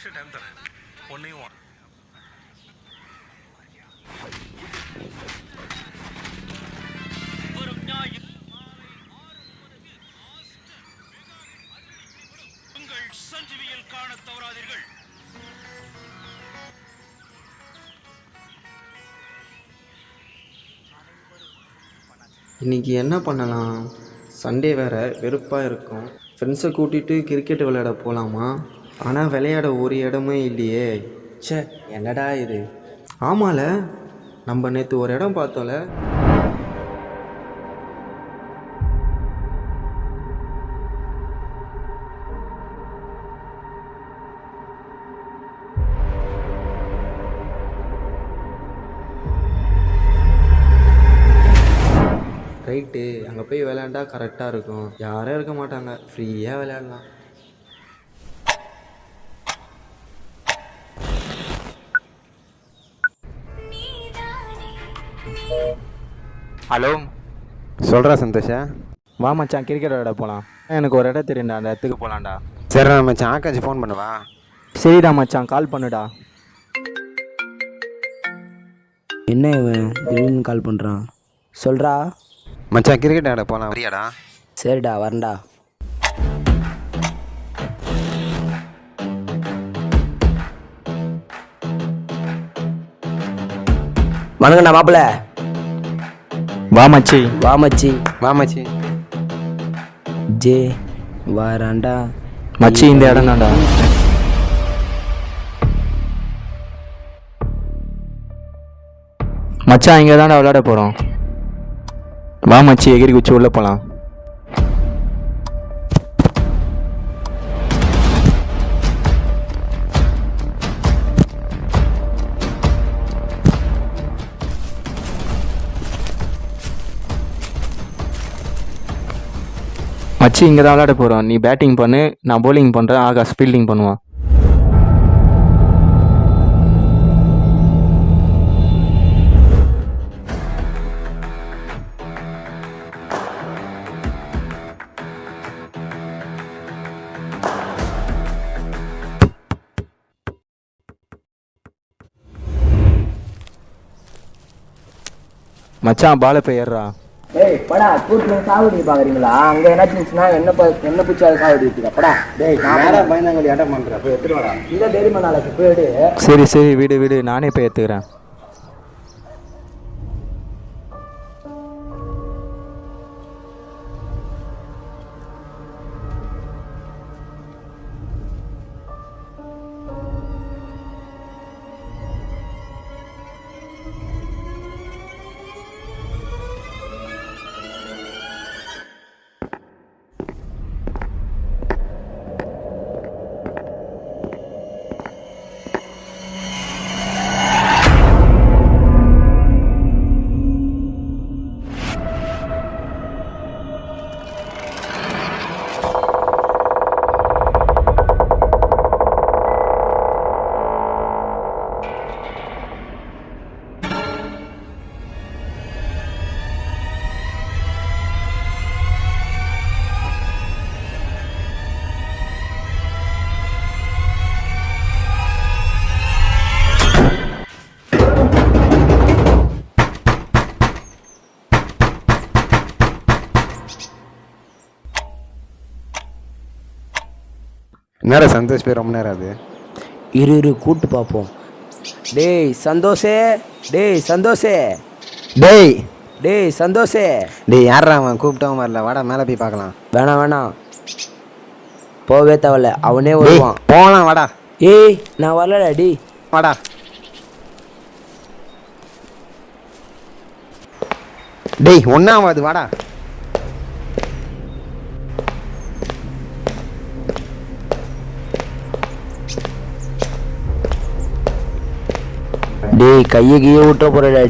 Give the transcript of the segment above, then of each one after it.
நிமிஷம் டைம் தரேன். ஒன்னையும் உங்கள் சஞ்சீவியில் காண தவறாதீர்கள். இன்றைக்கி என்ன பண்ணலாம்? சண்டே வேறு வெறுப்பாக இருக்கும். ஃப்ரெண்ட்ஸை கூட்டிகிட்டு கிரிக்கெட் விளையாட போகலாமா? ஆனால் விளையாட ஒரு இடமே இல்லையே. ச்சே, என்னடா இது. ஆமால, நம்ம நேற்று ஒரு இடம் பார்த்தோம்ல. ரைட்டு, அங்கே போய் விளையாண்டா கரெக்டாக இருக்கும். யாரும் இருக்க மாட்டாங்க, ஃப்ரீயாக விளையாடலாம். ஹலோ, சொல்கிறா சந்தோஷா. வா மச்சான், கிரிக்கெட் விளையாட போகலாம். எனக்கு ஒரு இடம் தெரியும்டா, அந்த இடத்துக்கு போகலான்டா. சரிடா மச்சான், ஆகாஷ் ஃபோன் பண்ணுவா. சரிடா மச்சான், கால் பண்ணுடா. என்ன இவன் திடீர்னு கால் பண்ணுறான்? சொல்கிறா மச்சான், கிரிக்கெட் விளையாட போகலாம், வரியாடா? சரிடா, வரேன்டா. வணக்கண்ணா மாப்பிள்ள. வா மச்சி. வா மச்சி. வா மச்சி. ஜே வாராண்டா மச்சி, இந்த இடம் தான்டா. மச்சான், இங்கே தான்டா விளையாட போகிறோம். வா மச்சி, எகிரி குச்சி உள்ளே போகலாம். மச்சி, இங்கே தான் விளையாட போகிறோம். நீ பேட்டிங் பண்ணு, நான் பவுலிங் பண்ணுறேன், ஆகாஷ் ஃபீல்டிங் பண்ணுவான். மச்சான், பாலை போய் ஏறுறா. டேய் படா, கூட்டுல சாவடி பாக்குறீங்களா? அங்க என்ன இருந்துச்சுன்னா என்ன பூச்சால சாவடி இருக்குதா? படா டேய், நேரா பயந்தாங்கோலி அட்டம் பண்ற. போய் எடுத்துட்டு வாடா. இல்ல தெரியுமா, நாளைக்கு போயிடு. சரி சரி, விடு, நானே போய் எடுத்துக்கிறேன். நேரம் சந்தோஷ் போய் ரொம்ப நேரம் அது. இரு கூட்டு பார்ப்போம். டேய் சந்தோஷே, டேய் சந்தோஷே, டேய் டேய் சந்தோஷே. டேய், யாரா அவன்? கூப்பிட்டவன் வரல, வாடா மேலே போய் பார்க்கலாம். வேணாம் போவே தேவையில்ல, அவனே வருவான். போகலாம் வாடா. ஏய் நான் வரலடா. டி வாடா. டேய், ஒன்றாவது வாடா. டேய் கையை கீழே விட்டுற போறடா.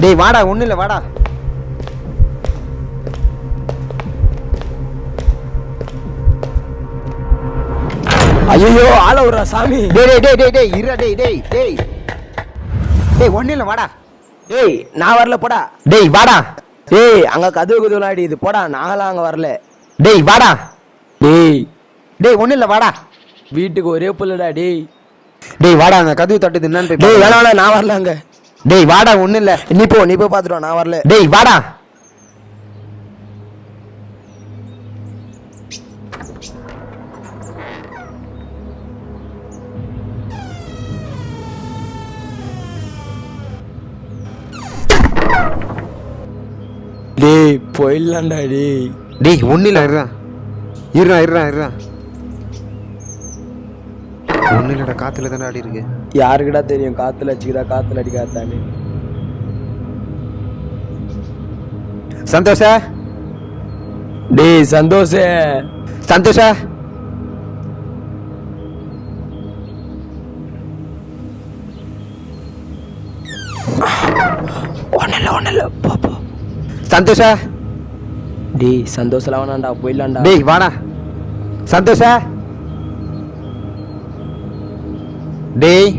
டேய் வாடா, ஒன்றும் இல்லை வாடா. ஐயோ ஆள விடுறா சாமி. டேய் டேய் டேய் டேய் இருடா. டேய் டேய் டேய் டேய் ஒன்றும் இல்லை வாடா. டேய் நான் வரல, போடா. டேய் வாடா. ஏய் அங்க கதவு விளையாடிது, போடா. நாங்களாம் அங்க வரல. டேய் வாடா. டேய் டேய் ஒன்றும் இல்லை வாடா. வீட்டுக்கு ஒரே புள்ளடா டேய். டேய் வாடா, அந்த கதவு தட்டுது என்னன்னு போய் டேய் பாரு. வேணாம் வேணாம், நான் வரல அங்க. டேய் வாடா, ஒன்றும் இல்லை. நீ போ பார்த்துட்டு நான் வரல. டேய் வாடா. டேய் போயிடலாம்டா டேய். டேய் ஒன்றும் இல்லை, இருடா. ஒன்றும் இல்லைடா, காற்றுல தானே ஆடி இருக்கு. யாருக்குடா தெரியும் காத்துல அடிச்சுக்கிறா காத்துல அடிக்காதானே. சந்தோஷா. டேய் சந்தோஷே. சந்தோஷா. ஒன்னில்ல பாப்பா. சந்தோஷா. டேய் சந்தோஷலாம் வேணாண்டா, போயிடலாம்டா. டேய் வாடா. சந்தோஷா. டேய்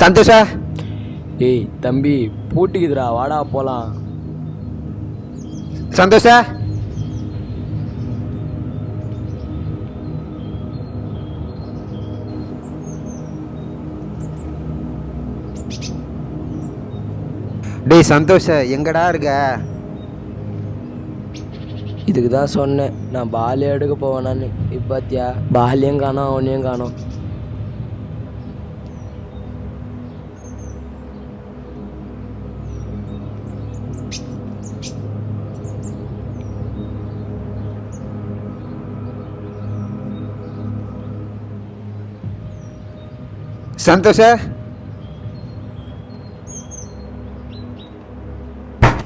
சந்தோஷா. டேய் தம்பி பூட்டிக்குதுடா, வாடா போலாம். சந்தோஷா. டேய் சந்தோஷ, எங்கடா இருக்க? இதுக்கு தான் சொன்னேன் நான் பால் எடுக்க போவேனான்னு. இப்பாத்தியா பாலையும் காணோம் அவனையும் காணோம். சந்தோஷ.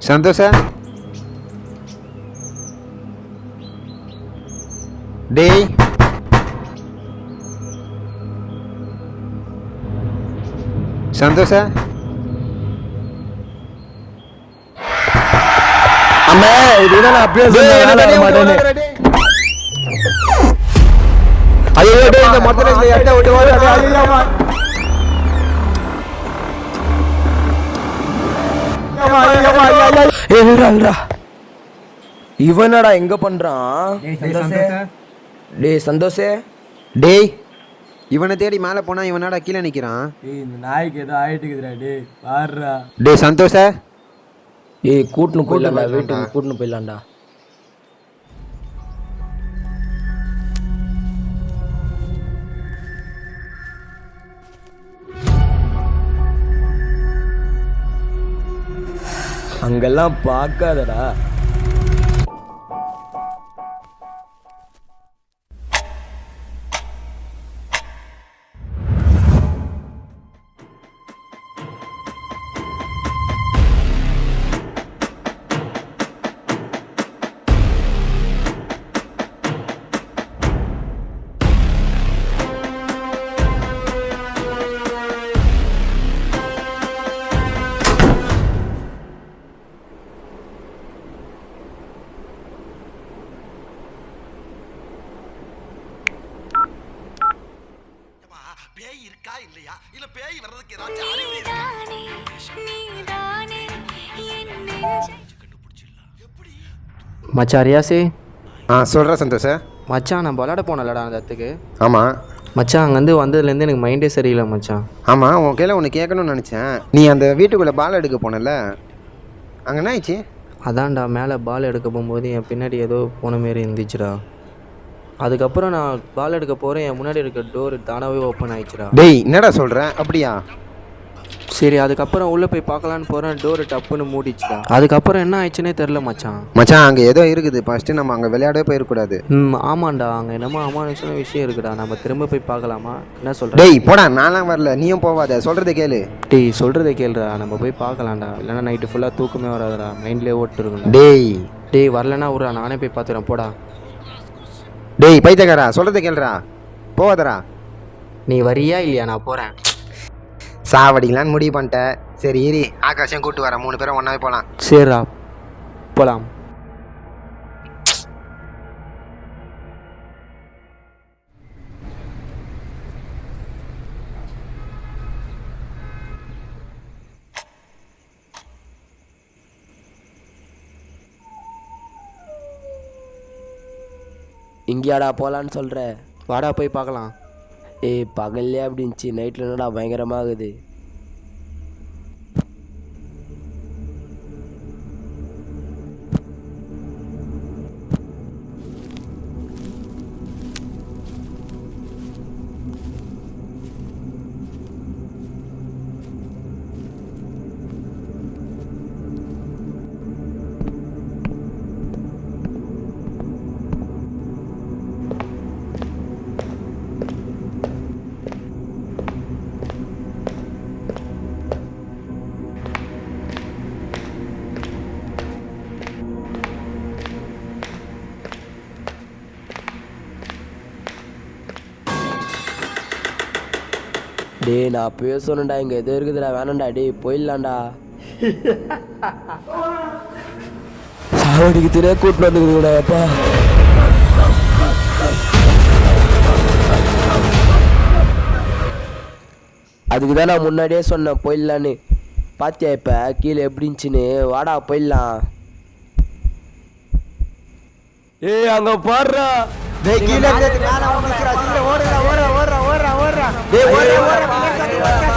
சந்தோஷ. டேய் சந்தோஷ. அம்மா இதுதான் நான் அப்படியே சொன்னேன். ஐயோ டேய், இந்த மொத்தத்துல இந்த எட்ட விட்டு வா. இவனடா எங்க பண்றான்? டேய் சந்தோஷே. டேய் இவனை தேடி மேல போனா இவனடா கீழே நிக்கிறான். இந்த நாய்க்கு ஏதோ ஆயிட்டுக்குதுடா டேய் பாருடா. டேய் சந்தோஷ. ஏய் கூட்டுன்னு போயிடலாம்டா, வீட்டுக்கு கூட்டுன்னு போயிடலாம்டா. அங்கெல்லாம் பார்க்காதடா. பேய் இருக்கா இல்லையா, இல்ல பேய் வர்றதுக்கு ஏதாச்சும் அறிகுறி இருக்கா? மச்சான் ரியாஸு. சொல்ற சந்தோஷ. மச்சான் நான் விளாட போனலடா அந்த இடத்துக்கு. ஆமா மச்சான் அங்கேருந்து வந்ததுலேருந்து எனக்கு மைண்டே சரியில்லை மச்சான். ஆமா, உன் கையில் ஒன்று கேட்கணும்னு நினச்சேன். நீ அந்த வீட்டுக்குள்ளே பால் எடுக்க போனல, அங்கே என்ன ஆயிடுச்சு? அதான்டா மேலே பால் எடுக்க போகும்போது என் பின்னாடி ஏதோ போன மாரி இருந்துச்சுடா. அதுக்கப்புறம் நான் பால் எடுக்க போகிறேன், என் முன்னாடி இருக்க டோர் தானாகவே ஓப்பன் ஆயிடுச்சுடா. டேய் என்னடா சொல்கிறேன்? அப்படியா? சரி அதுக்கப்புறம் உள்ளே போய் பார்க்கலான்னு போகிறேன், டோரு டப்புன்னு மூடிச்சுடா. அதுக்கப்புறம் என்ன ஆயிடுச்சுன்னே தெரில மச்சான். மச்சான் அங்கே ஏதோ இருக்குது, ஃபஸ்ட்டு நம்ம அங்கே விளையாடவே போயிடக்கூடாது. ஆமாண்டா, அங்கே என்னமோ அமானுஷமான விஷயம் இருக்குடா, நம்ம திரும்ப போய் பார்க்கலாமா? என்ன சொல்கிறேன்? டேய் போடா, நான்லாம் வரல, நீயும் போவாத, சொல்கிறத கேளு. டேய் சொல்கிறத கேளுடா, நம்ம போய் பார்க்கலாம்டா. இல்லைன்னா நைட்டு ஃபுல்லாக தூக்கமே வராதுடா, மைண்ட்லேயே ஓட்டு இருக்கணும். டேய் வரலன்னா விட்றா, நானே போய் பார்த்துக்கிறேன் போடா. டேய் பைத்தியக்காரா, சொல்கிறத கேளுடா, போவாதடா. நீ வரியா இல்லையா? நான் போகிறேன். சாவடிக்கலான்னு முடிவு பண்ணிட்டேன். சரி இரு, ஆகாஷம் கூப்பிட்டு வரேன், 3 பேரும் ஒன்றாவே போகலாம். சரிடா போகலாம். இங்கேயாடா போகலான்னு சொல்கிற? வாடா போய் பார்க்கலாம். ஏய் பகல்லே அப்படி இருந்துச்சு, நைட்டில் என்னடா பயங்கரமாகுது. டேய் நான் அப்பவே சொன்னேன்டா, இங்கே எது இருக்குதுடா, வேணாண்டா. டேய் போயிடலாம்டா. சாவடிக்கு திரையா கூட்டிட்டு வந்துக்குதுடா அப்பா. அதுக்கு தான் நான் முன்னாடியே சொன்னேன் போயிடலான்னு. பாத்தியா இப்போ கீழே எப்படி இருந்துச்சுன்னு? வாடா போயிடலாம். ஏய் அங்கே பாடுறா. டேய் கீழே இருந்து மேல வந்துச்சுடா. சீக்கிரம் ஓடுடா ஓடுடா ஓடுடா ஓடுடா ஓடுடா. டேய் ஓடுடா ஓடுடா.